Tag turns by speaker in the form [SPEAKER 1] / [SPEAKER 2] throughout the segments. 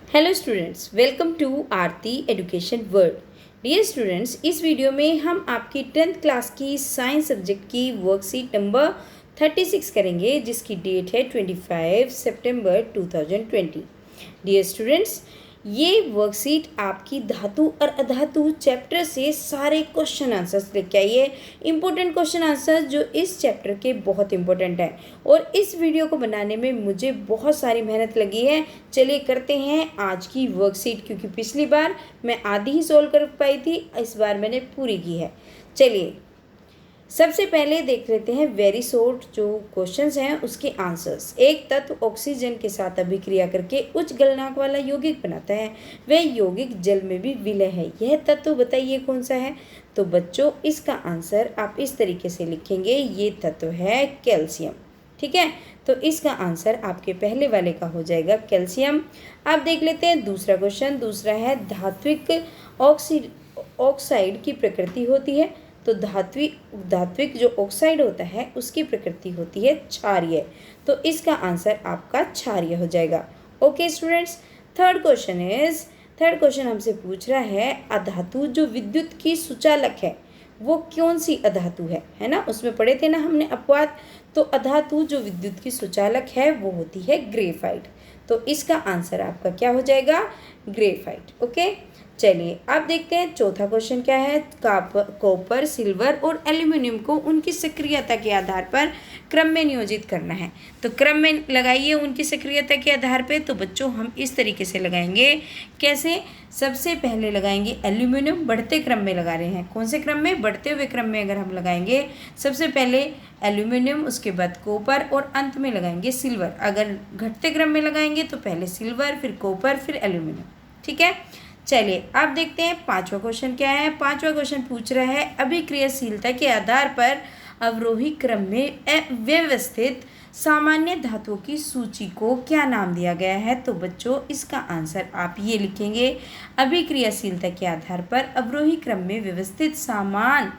[SPEAKER 1] Hello students, welcome to Aarti education world. Dear students, इस video में हम आपकी 10th क्लास की साइंस सब्जेक्ट की वर्कशीट नंबर 36 करेंगे, जिसकी डेट है 25 सितंबर 2020। डियर स्टूडेंट्स, ये वर्कशीट आपकी धातु और अधातु चैप्टर से सारे क्वेश्चन आंसर्स लेके आई है। इंपॉर्टेंट क्वेश्चन आंसर्स जो इस चैप्टर के बहुत इंपॉर्टेंट है और इस वीडियो को बनाने में मुझे बहुत सारी मेहनत लगी है। चलिए करते हैं आज की वर्कशीट, क्योंकि पिछली बार मैं आधी ही सोल्व कर पाई थी, इस बार मैंने पूरी की है। चलिए सबसे पहले देख लेते हैं वेरी शॉर्ट जो क्वेश्चंस हैं उसके आंसर्स। एक तत्व ऑक्सीजन के साथ अभिक्रिया करके उच्च गलनांक वाला यौगिक बनाता है, वह यौगिक जल में भी विलय है, यह तत्व बताइए कौन सा है। तो बच्चों इसका आंसर आप इस तरीके से लिखेंगे, ये तत्व है कैल्शियम। ठीक है, तो इसका आंसर आपके पहले वाले का हो जाएगा कैल्शियम। अब देख लेते हैं दूसरा क्वेश्चन। दूसरा है धात्विक ऑक्साइड की प्रकृति होती है, तो धात्विक जो ऑक्साइड होता है उसकी प्रकृति होती है क्षारीय, तो इसका आंसर आपका क्षारीय हो जाएगा। ओके स्टूडेंट्स, थर्ड क्वेश्चन हमसे पूछ रहा है अधातु जो विद्युत की सुचालक है वो कौन सी अधातु है ना, उसमें पढ़े थे ना हमने अपवाद। तो अधातु जो विद्युत की सुचालक है वो होती है ग्रेफाइट, तो इसका आंसर आपका क्या हो जाएगा, ग्रेफाइट। ओके, चलिए अब देखते हैं चौथा क्वेश्चन क्या है। कॉपर, सिल्वर और एल्यूमिनियम को उनकी सक्रियता के आधार पर क्रम में नियोजित करना है, तो क्रम में लगाइए उनकी सक्रियता के आधार पे। तो बच्चों हम इस तरीके से लगाएंगे, कैसे, सबसे पहले लगाएंगे एल्यूमिनियम, बढ़ते क्रम में लगा रहे हैं। कौन से क्रम में, बढ़ते हुए क्रम में अगर हम लगाएंगे, सबसे पहले एल्यूमिनियम, उसके बाद कॉपर और अंत में लगाएंगे सिल्वर। अगर घटते क्रम में लगाएंगे तो पहले सिल्वर, फिर कॉपर, फिर एल्यूमिनियम। ठीक है, चलिए अब देखते हैं पांचवा क्वेश्चन क्या है। पांचवा क्वेश्चन पूछ रहा है अभिक्रियाशीलता के आधार पर अवरोही क्रम में व्यवस्थित सामान्य धातुओं की सूची को क्या नाम दिया गया है। तो बच्चों इसका आंसर आप ये लिखेंगे, अभिक्रियाशीलता के आधार पर अवरोही क्रम में व्यवस्थित सामान्य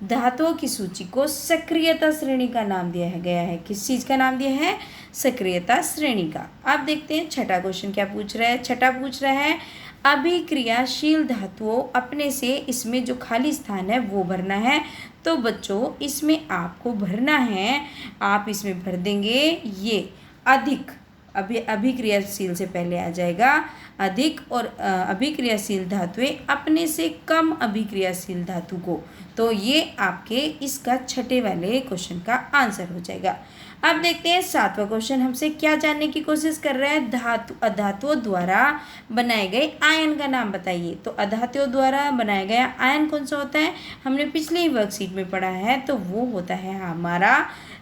[SPEAKER 1] धातुओं की सूची को सक्रियता श्रेणी का नाम दिया गया है। किस चीज़ का नाम दिया है, सक्रियता श्रेणी का। अब देखते हैं छठा क्वेश्चन क्या पूछ रहा है। छठा पूछ रहा है अभिक्रियाशील धातुओं अपने से इसमें जो खाली स्थान है वो भरना है। तो बच्चों इसमें आपको भरना है, आप इसमें भर देंगे ये अधिक, अभिक्रियाशील से पहले आ जाएगा अधिक, और अभिक्रियाशील धातुएं अपने से कम अभिक्रियाशील धातु को, तो ये आपके इसका छठे वाले क्वेश्चन का आंसर हो जाएगा। अब देखते हैं सातवां क्वेश्चन हमसे क्या जानने की कोशिश कर रहा है, अधातुओं द्वारा बनाए गए आयन का नाम बताइए। तो अधातुओं द्वारा बनाया गया आयन कौन सा होता है, हमने पिछले ही वर्कशीट में पढ़ा है, तो वो होता है हमारा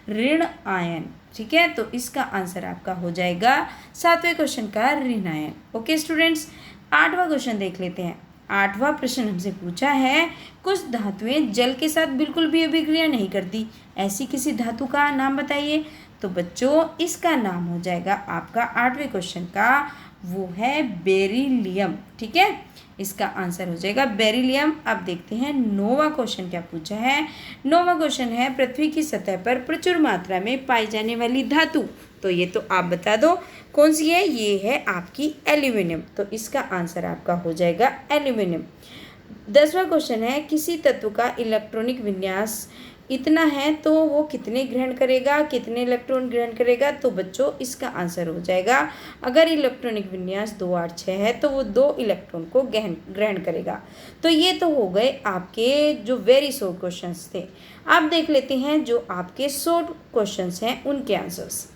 [SPEAKER 1] ऋण आयन। ठीक है, तो इसका आंसर आपका हो जाएगा सातवें क्वेश्चन का ऋण आयन। ओके स्टूडेंट्स, आठवां क्वेश्चन देख लेते हैं। आठवां प्रश्न हमसे पूछा है कुछ धातुएं जल के साथ बिल्कुल भी अभिक्रिया नहीं करती, ऐसी किसी धातु का नाम बताइए। तो बच्चों इसका नाम हो जाएगा आपका आठवें क्वेश्चन का, वो है बेरिलियम। ठीक है, इसका आंसर हो जाएगा बेरिलियम। अब देखते हैं नौवां क्वेश्चन क्या पूछा है। नौवां क्वेश्चन है पृथ्वी की सतह पर प्रचुर मात्रा में पाई जाने वाली धातु, तो ये तो आप बता दो कौन सी है, ये है आपकी एल्यूमिनियम, तो इसका आंसर आपका हो जाएगा एल्यूमिनियम। 10वां क्वेश्चन है किसी तत्व का इलेक्ट्रॉनिक विन्यास इतना है तो वो कितने ग्रहण करेगा, कितने इलेक्ट्रॉन ग्रहण करेगा। तो बच्चों इसका आंसर हो जाएगा, अगर इलेक्ट्रॉनिक विन्यास 2 8 6 है तो वो 2 इलेक्ट्रॉन को ग्रहण करेगा। तो ये तो हो गए आपके जो वेरी शॉर्ट क्वेश्चंस थे। अब देख लेते हैं जो आपके शॉर्ट क्वेश्चंस हैं उनके आंसर्स।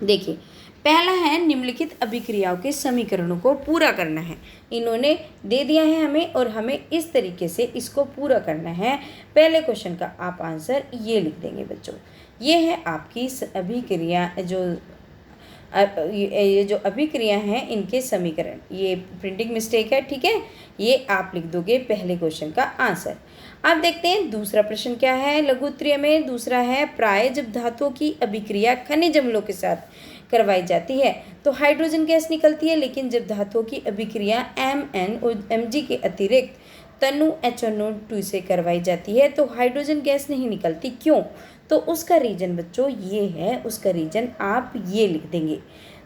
[SPEAKER 1] देखिए पहला है निम्नलिखित अभिक्रियाओं के समीकरणों को पूरा करना है। इन्होंने दे दिया है हमें और हमें इस तरीके से इसको पूरा करना है। पहले क्वेश्चन का आप आंसर ये लिख देंगे बच्चों, ये है आपकी अभिक्रिया ये जो अभिक्रिया हैं इनके समीकरण, ये प्रिंटिंग मिस्टेक है। ठीक है, ये आप लिख दोगे पहले क्वेश्चन का आंसर। अब देखते हैं दूसरा प्रश्न क्या है लघु उत्तरीय में। दूसरा है प्राय जब धातुओं की अभिक्रिया खनिज अम्लों के साथ करवाई जाती है तो हाइड्रोजन गैस निकलती है, लेकिन जब धातुओं की अभिक्रिया Mn और Mg के अतिरिक्त तनु HNO2 से करवाई जाती है तो हाइड्रोजन गैस नहीं निकलती, क्यों। तो उसका रीजन बच्चों ये है, उसका रीजन आप ये लिख देंगे।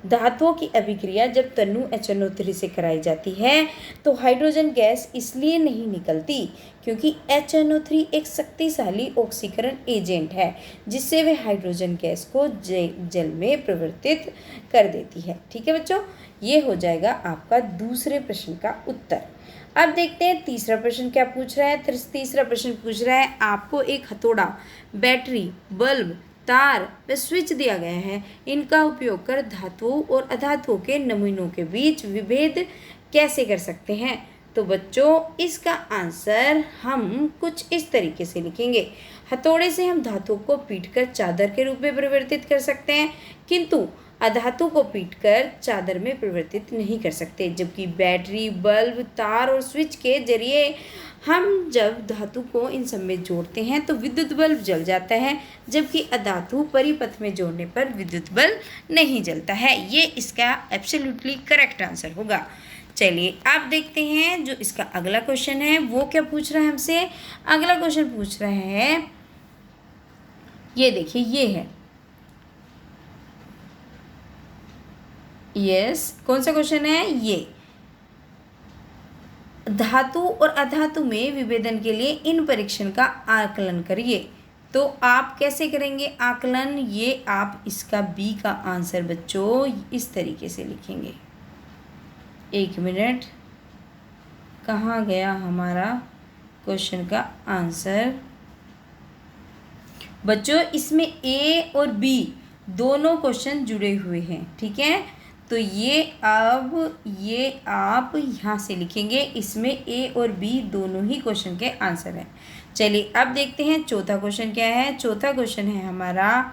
[SPEAKER 1] धातुओं की अभिक्रिया जब तनु HNO3 से कराई जाती है तो हाइड्रोजन गैस इसलिए नहीं निकलती क्योंकि HNO3 एक शक्तिशाली ऑक्सीकरण एजेंट है जिससे वे हाइड्रोजन गैस को जल में परिवर्तित कर देती है। ठीक है बच्चों, ये हो जाएगा आपका दूसरे प्रश्न का उत्तर। अब देखते हैं तीसरा प्रश्न क्या पूछ रहा है। तीसरा प्रश्न पूछ रहा है आपको एक हथौड़ा, बैटरी, बल्ब, तार व स्विच दिया गया है। इनका उपयोग कर धातुओं और अधातुओं के नमूनों के बीच विभेद कैसे कर सकते हैं। तो बच्चों इसका आंसर हम कुछ इस तरीके से लिखेंगे। हथौड़े से हम धातुओं को पीटकर चादर के रूप में परिवर्तित कर सकते हैं किंतु अधातु को पीटकर चादर में परिवर्तित नहीं कर सकते, जबकि बैटरी, बल्ब, तार और स्विच के जरिए हम जब धातु को इन सब में जोड़ते हैं तो विद्युत बल्ब जल जाता है, जबकि अधातु परिपथ में जोड़ने पर विद्युत बल्ब नहीं जलता है। ये इसका एब्सोल्युटली करेक्ट आंसर होगा। चलिए आप देखते हैं जो इसका अगला क्वेश्चन है वो क्या पूछ रहा है हमसे। अगला क्वेश्चन पूछ रहा है, ये देखिए, ये है, यस, कौन सा क्वेश्चन है ये। धातु और अधातु में विभेदन के लिए इन परीक्षण का आकलन करिए। तो आप कैसे करेंगे आकलन, ये आप इसका बी का आंसर बच्चों इस तरीके से लिखेंगे। एक मिनट, कहाँ गया हमारा क्वेश्चन का आंसर। बच्चों इसमें ए और बी दोनों क्वेश्चन जुड़े हुए हैं, ठीक है। तो ये आप यहाँ से लिखेंगे, इसमें ए और बी दोनों ही क्वेश्चन के आंसर हैं। चलिए अब देखते हैं चौथा क्वेश्चन क्या है। चौथा क्वेश्चन है हमारा,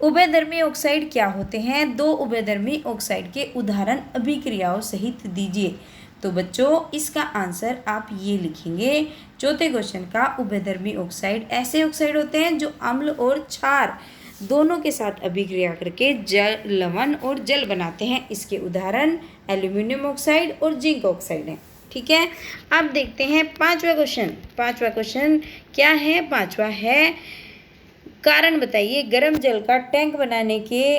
[SPEAKER 1] उभयधर्मी ऑक्साइड क्या होते हैं। दो उभयधर्मी ऑक्साइड के उदाहरण अभिक्रियाओं सहित दीजिए। तो बच्चों इसका आंसर आप ये लिखेंगे चौथे क्वेश्चन का। उभयधर्मी ऑक्साइड ऐसे ऑक्साइड होते हैं जो अम्ल और क्षार दोनों के साथ अभिक्रिया करके जल, लवण और जल बनाते हैं। इसके उदाहरण एल्यूमिनियम ऑक्साइड और जिंक ऑक्साइड हैं, ठीक है। अब देखते हैं पांचवा क्वेश्चन। पांचवा क्वेश्चन क्या है। पांचवा है, कारण बताइए। गर्म जल का टैंक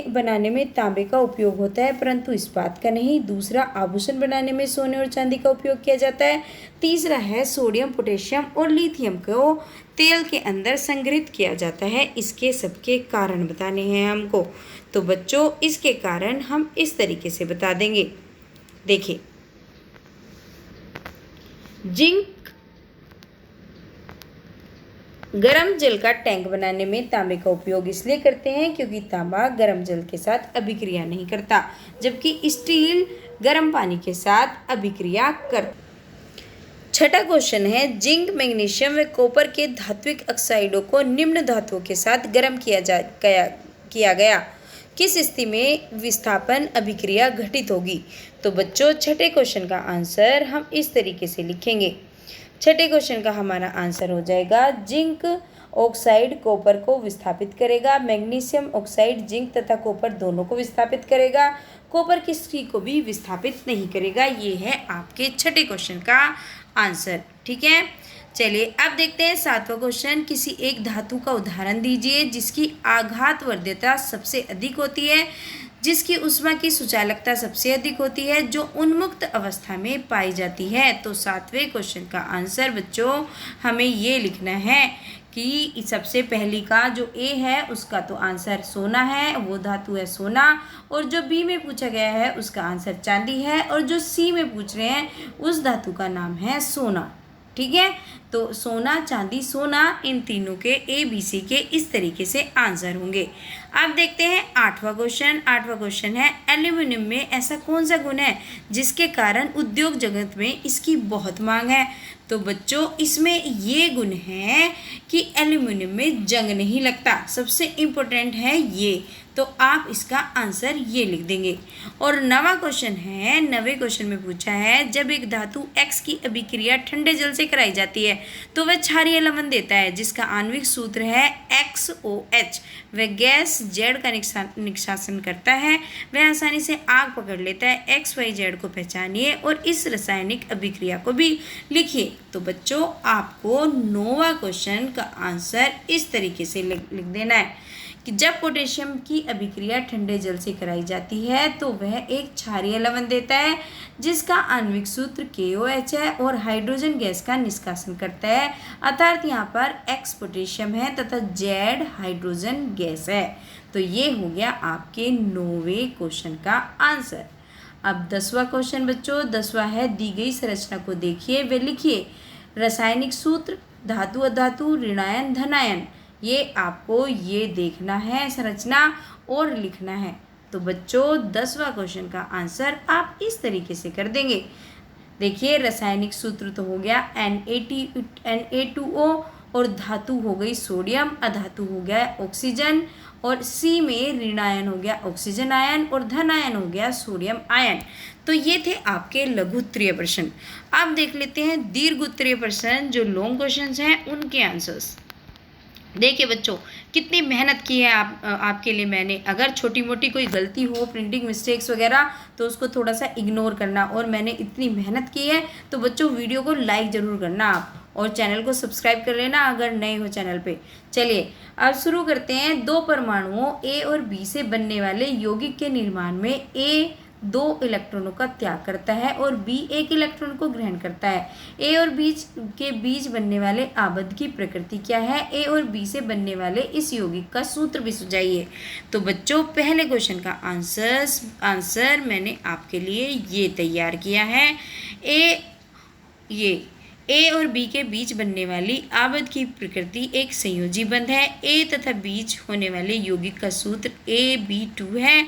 [SPEAKER 1] बनाने में तांबे का उपयोग होता है परंतु इस्पात का नहीं। दूसरा, आभूषण बनाने में सोने और चांदी का उपयोग किया जाता है। तीसरा है, सोडियम, पोटेशियम और लिथियम को तेल के अंदर संग्रहित किया जाता है। इसके सबके कारण बताने हैं हमको। तो बच्चों इसके कारण हम इस तरीके से बता देंगे। देखिए, जिंक गर्म जल का टैंक बनाने में तांबे का उपयोग इसलिए करते हैं क्योंकि तांबा गर्म जल के साथ अभिक्रिया नहीं करता, जबकि स्टील गर्म पानी के साथ अभिक्रिया करता। छठा क्वेश्चन है, जिंक, मैग्नीशियम व कॉपर के धात्विक ऑक्साइडों को निम्न धातुओं के साथ गर्म किया गया किस स्थिति में विस्थापन अभिक्रिया घटित होगी। तो बच्चों छठे क्वेश्चन का आंसर हम इस तरीके से लिखेंगे। छठे क्वेश्चन का हमारा आंसर हो जाएगा, जिंक ऑक्साइड कॉपर को विस्थापित करेगा, मैग्नीशियम ऑक्साइड जिंक तथा कॉपर दोनों को विस्थापित करेगा, कॉपर किसी को भी विस्थापित नहीं करेगा। ये है आपके छठे क्वेश्चन का आंसर, ठीक है। चलिए अब देखते हैं सातवां क्वेश्चन। किसी एक धातु का उदाहरण दीजिए जिसकी आघात वर्ध्यता सबसे अधिक होती है, जिसकी ऊष्मा की सुचालकता सबसे अधिक होती है, जो उन्मुक्त अवस्था में पाई जाती है। तो सातवें क्वेश्चन का आंसर बच्चों हमें ये लिखना है कि सबसे पहली का जो ए है उसका तो आंसर सोना है, वो धातु है सोना। और जो बी में पूछा गया है उसका आंसर चांदी है, और जो सी में पूछ रहे हैं उस धातु का नाम है सोना, ठीक है। तो सोना, चांदी, सोना, इन तीनों के ए बी सी के इस तरीके से आंसर होंगे। अब देखते हैं आठवां क्वेश्चन। आठवां क्वेश्चन है, एल्यूमिनियम में ऐसा कौन सा गुण है जिसके कारण उद्योग जगत में इसकी बहुत मांग है। तो बच्चों इसमें ये गुण है कि एल्यूमिनियम में जंग नहीं लगता, सबसे इम्पोर्टेंट है ये। तो आप इसका आंसर ये लिख देंगे। और नवा क्वेश्चन है, नवे क्वेश्चन में पूछा है, जब एक धातु X की अभिक्रिया ठंडे जल से कराई जाती है तो वह क्षारीय लवण देता है जिसका आणविक सूत्र है XOH। वह गैस Z का निष्कासन करता है, वह आसानी से आग पकड़ लेता है। XYZ को पहचानिए और इस रासायनिक अभिक्रिया को भी लिखिए। तो बच्चों आपको नौवां क्वेश्चन का आंसर इस तरीके से लिख देना है कि जब पोटेशियम की अभिक्रिया ठंडे जल से कराई जाती है तो वह एक क्षारीय लवण देता है जिसका आणविक सूत्र KOH है और हाइड्रोजन गैस का निष्कासन करता है, अर्थात यहाँ पर X पोटेशियम है तथा Z हाइड्रोजन गैस है। तो ये हो गया आपके 9वें क्वेश्चन का आंसर। अब 10वां क्वेश्चन बच्चों, 10वां है दी गई संरचना को देखिए व लिखिए। रासायनिक सूत्र धातु अधातु ऋणायन धनायन, ये आपको ये देखना है संरचना और लिखना है। तो बच्चों 10वां क्वेश्चन का आंसर आप इस तरीके से कर देंगे। देखिए रासायनिक सूत्र तो हो गया Na2O और धातु हो गई सोडियम, अधातु हो गया ऑक्सीजन और C में ऋणायन हो गया ऑक्सीजन आयन और धन आयन हो गया सोडियम आयन। तो ये थे आपके लघु उत्तरीय प्रश्न। अब देख लेते हैं दीर्घ उत्तरीय प्रश्न, जो लॉन्ग क्वेश्चंस हैं उनके आंसर्स। देखिए बच्चों कितनी मेहनत की है आपके लिए मैंने। अगर छोटी मोटी कोई गलती हो, प्रिंटिंग मिस्टेक्स वगैरह, तो उसको थोड़ा सा इग्नोर करना। और मैंने इतनी मेहनत की है तो बच्चों वीडियो को लाइक ज़रूर करना आप, और चैनल को सब्सक्राइब कर लेना अगर नए हो चैनल पे। चलिए अब शुरू करते हैं। 2 परमाणुओं A और B से बनने वाले यौगिक के निर्माण में A 2 इलेक्ट्रॉनों का त्याग करता है और B 1 इलेक्ट्रॉन को ग्रहण करता है। A और B के बीच बनने वाले आबद्ध की प्रकृति क्या है? A और B से बनने वाले इस यौगिक का सूत्र भी सुझाइए। तो बच्चों पहले क्वेश्चन का आंसर मैंने आपके लिए ये तैयार किया है। A और B के बीच बनने वाली आबद्ध की प्रकृति एक संयोजी बंध है। A तथा बीच होने वाले यौगिक का सूत्र AB2 है।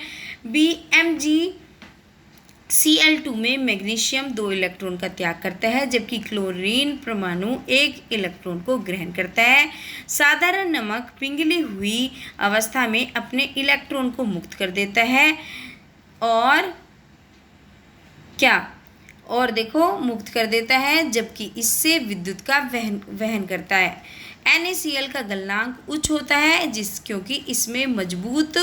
[SPEAKER 1] BMgCl2 में मैग्नीशियम 2 इलेक्ट्रॉन का त्याग करता है, जबकि क्लोरीन परमाणु 1 इलेक्ट्रॉन को ग्रहण करता है। साधारण नमक पिघली हुई अवस्था में अपने इलेक्ट्रॉन को मुक्त कर देता है और देखो मुक्त कर देता है, जबकि इससे विद्युत का वहन करता है। NaCl का गलनांक उच्च होता है क्योंकि इसमें मजबूत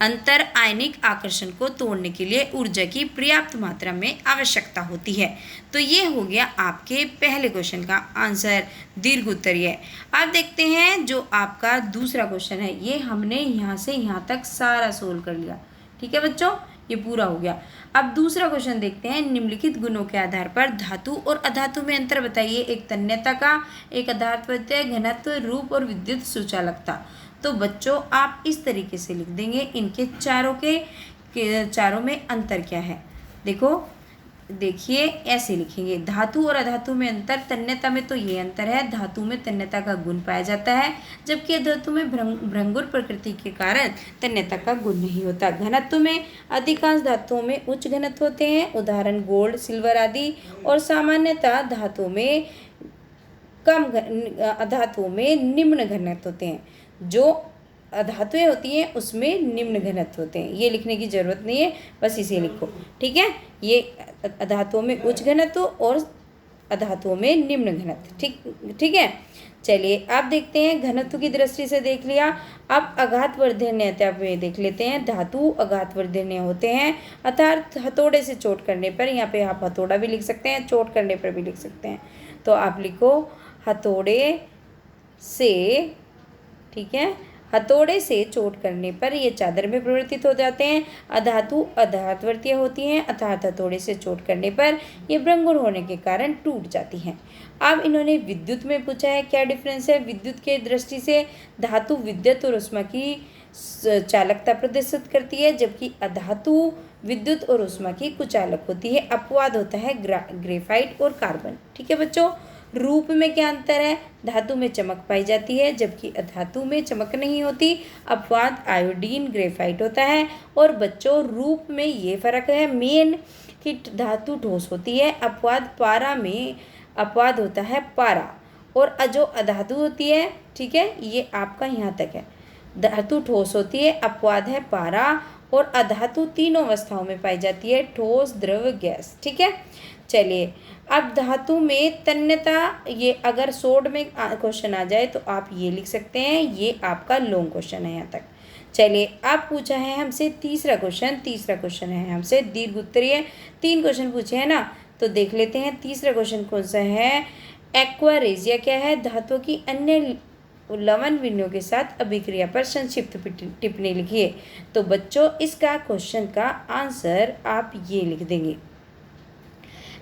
[SPEAKER 1] अंतर आयनिक आकर्षण को तोड़ने के लिए ऊर्जा की पर्याप्त मात्रा में आवश्यकता होती है। तो ये हो गया आपके पहले क्वेश्चन का आंसर, दीर्घ उत्तरीय। अब देखते हैं जो आपका दूसरा क्वेश्चन है। ये हमने यहाँ से यहाँ तक सारा सोल्व कर लिया, ठीक है बच्चों, ये पूरा हो गया। अब दूसरा क्वेश्चन देखते हैं। निम्नलिखित गुणों के आधार पर धातु और अधातु में अंतर बताइए। एक तन्यता का, एक अधात्वत्य, घनत्व, रूप और विद्युत सुचालकता। तो बच्चों आप इस तरीके से लिख देंगे, इनके चारों में अंतर क्या है। देखिए ऐसे लिखेंगे। धातु और अधातु में अंतर, तन्यता में तो ये अंतर है, धातु में तन्यता का गुण पाया जाता है, जबकि अधातु में भंगुर प्रकृति के कारण तन्यता का गुण नहीं होता। घनत्व में अधिकांश धातुओं में उच्च घनत्व होते हैं, उदाहरण गोल्ड, सिल्वर आदि, और सामान्यतः धातुओं में निम्न घनत्व होते हैं। जो अधातुएं होती हैं उसमें निम्न घनत्व होते हैं। ये लिखने की जरूरत नहीं है, बस इसे लिखो, ठीक है। ये अधातुओं में उच्च घनत्व और अधातुओं में निम्न घनत्व, ठीक है। चलिए अब देखते हैं, घनत्व की दृष्टि से देख लिया। अब आघातवर्धनीयता में देख लेते हैं। धातु आघातवर्धनीय होते हैं, अर्थात हथौड़े से चोट करने पर, यहाँ पे आप हथौड़ा भी लिख सकते हैं, चोट करने पर भी लिख सकते हैं। तो आप लिखो हथौड़े से, ठीक है, हथौड़े से चोट करने पर ये चादर में परिवर्तित हो जाते हैं। अधातु अधातवर्तीय होती हैं, अर्थात हथौड़े से चोट करने पर ये भंगुर होने के कारण टूट जाती हैं। अब इन्होंने विद्युत में पूछा है, क्या डिफरेंस है विद्युत के दृष्टि से। धातु विद्युत और ऊष्मा की चालकता प्रदर्शित करती है, जबकि अधातु विद्युत और ऊष्मा की कुचालक होती है। अपवाद होता है ग्रेफाइट और कार्बन, ठीक है बच्चों। रूप में क्या अंतर है? धातु में चमक पाई जाती है, जबकि अधातु में चमक नहीं होती। अपवाद आयोडीन ग्रेफाइट होता है। और बच्चों रूप में ये फर्क है मेन कि धातु ठोस होती है, अपवाद होता है पारा। और जो अधातु होती है, ठीक है, ये आपका यहाँ तक है। धातु ठोस होती है, अपवाद है पारा, और अधातु तीनों अवस्थाओं में पाई जाती है, ठोस, द्रव, गैस, ठीक है। चलिए अब धातु में तन्यता, ये अगर शॉर्ट में क्वेश्चन आ जाए तो आप ये लिख सकते हैं, ये आपका लॉन्ग क्वेश्चन है यहाँ तक। चलिए अब पूछा है हमसे तीसरा क्वेश्चन है हमसे दीर्घ उत्तरीय। 3 क्वेश्चन पूछे हैं ना, तो देख लेते हैं तीसरा क्वेश्चन कौन सा है। एक्वा रेजिया क्या है? धातु की अन्य लवण विनियों के साथ अभिक्रिया पर संक्षिप्त टिप्पणी लिखिए। तो बच्चों इसका क्वेश्चन का आंसर आप ये लिख देंगे,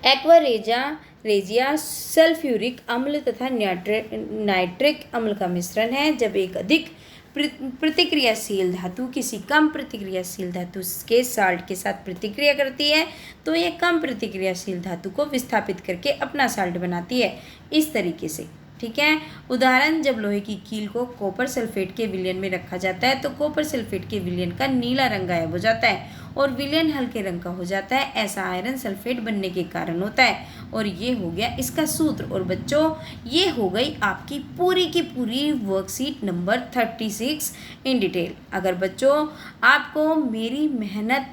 [SPEAKER 1] एक्वा रेजिया सल्फ्यूरिक अम्ल तथा नाइट्रिक अम्ल का मिश्रण है। जब एक अधिक प्रतिक्रियाशील धातु किसी कम प्रतिक्रियाशील धातु के साल्ट के साथ प्रतिक्रिया करती है तो यह कम प्रतिक्रियाशील धातु को विस्थापित करके अपना साल्ट बनाती है, इस तरीके से। ठीक है। उदाहरण, जब लोहे की कील को कॉपर सल्फेट के विलयन में रखा जाता है तो कॉपर सल्फेट के विलयन का नीला रंग गायब हो जाता है और विलयन हल्के रंग का हो जाता है। ऐसा आयरन सल्फेट बनने के कारण होता है। और ये हो गया इसका सूत्र। और बच्चों ये हो गई आपकी पूरी की पूरी वर्कशीट नंबर 36 इन डिटेल। अगर बच्चों आपको मेरी मेहनत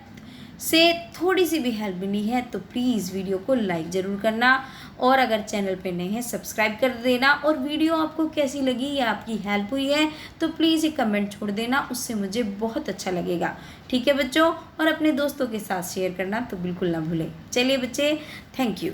[SPEAKER 1] से थोड़ी सी भी हेल्प मिली है तो प्लीज़ वीडियो को लाइक ज़रूर करना, और अगर चैनल पे नए हैं सब्सक्राइब कर देना। और वीडियो आपको कैसी लगी या आपकी हेल्प हुई है तो प्लीज़ एक कमेंट छोड़ देना, उससे मुझे बहुत अच्छा लगेगा। ठीक है बच्चों, और अपने दोस्तों के साथ शेयर करना तो बिल्कुल ना भूलें। चलिए बच्चे, थैंक यू।